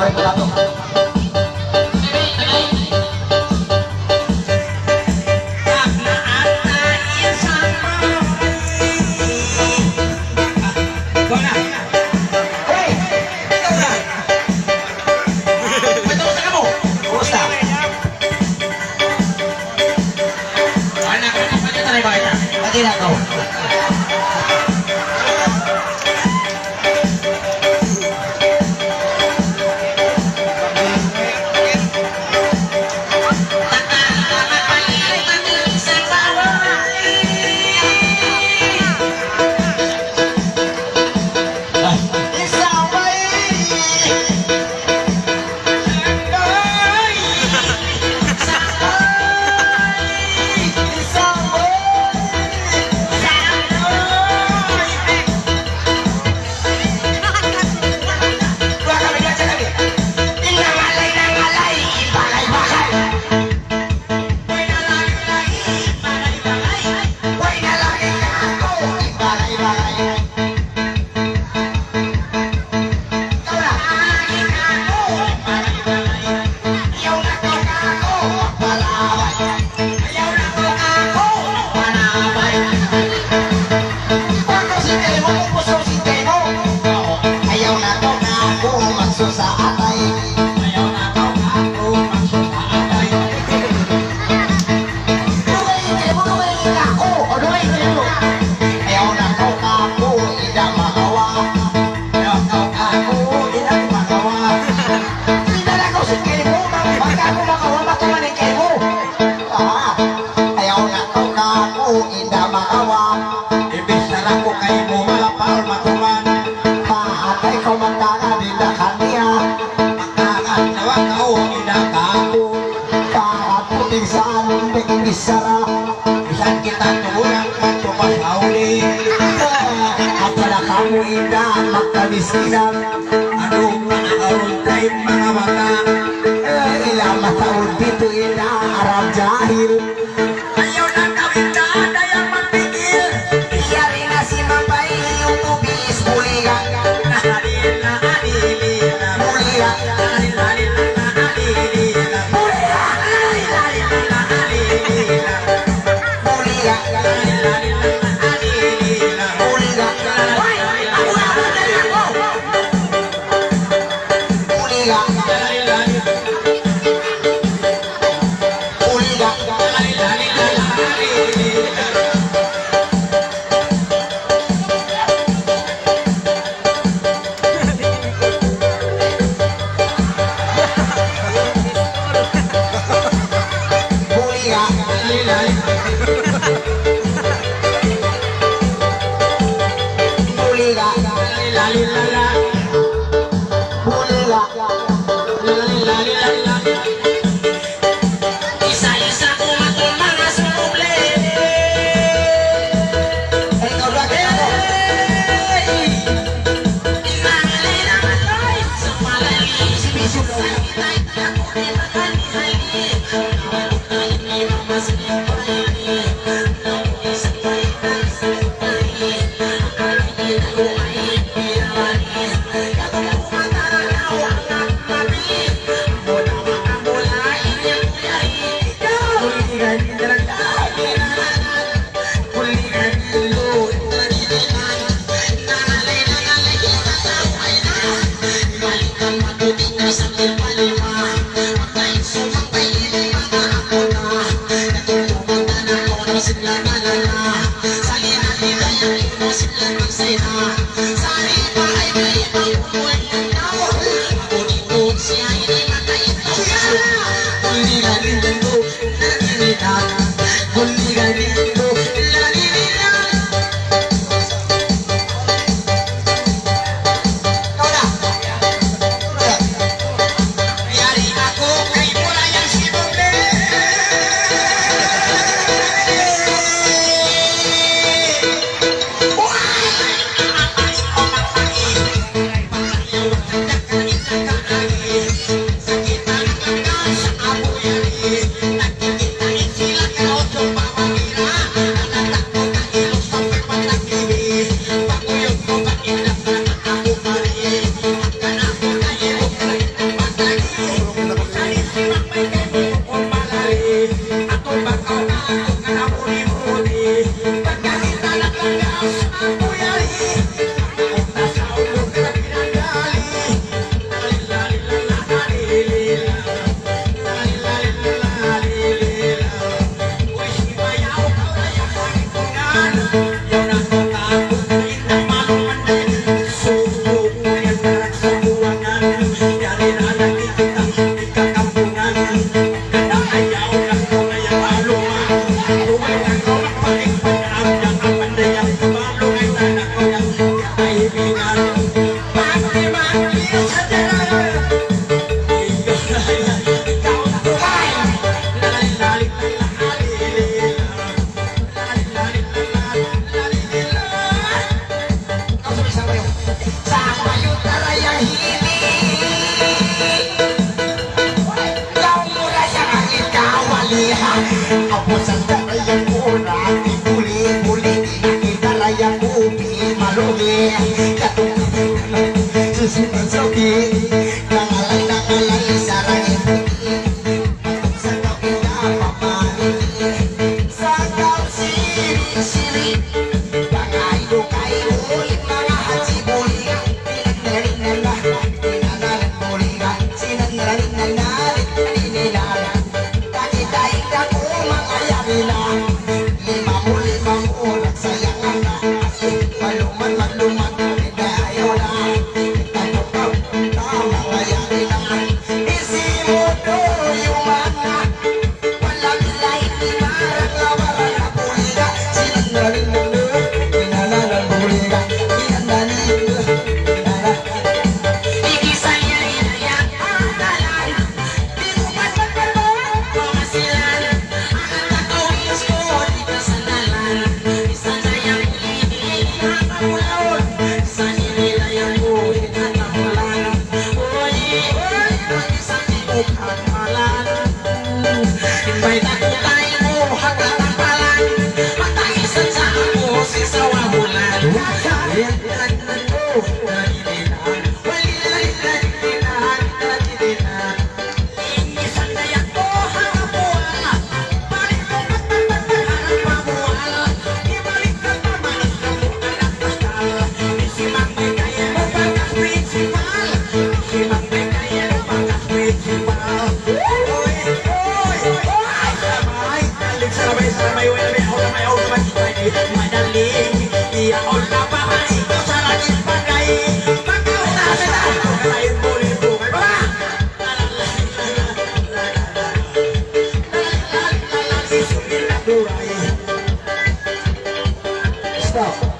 balik pulang. Tidak tahu. Sidang aduh aun taib mga mata ilang mataon dito ina Arab jahil ayaw na kawinda dayang magpigil iyari na si Mambay yung tubis buligan na halil na halilin na buligan halil halil na halilin na buligan halil halil na halilin na buligan halil halil na halilin na buligan Aku sedang yang kurang dibuli-buli kita raya kupi malugi katung susu sogi nangalay sarang sagaw ina pamali sagaw sili kayo mga hachibuli pinagdaling na pinanalang buli sinangaling na nalit naninilala kahit ako lima mo nagsayangan na maluman ayaw na tama ngayanin na isi mo to yung mana walang light ni marang lawaran na buliga sinandaling na pinanalang buliga pinandaling na ikisaya inayak pangalan di mo man magpagawa pamasilan Stop.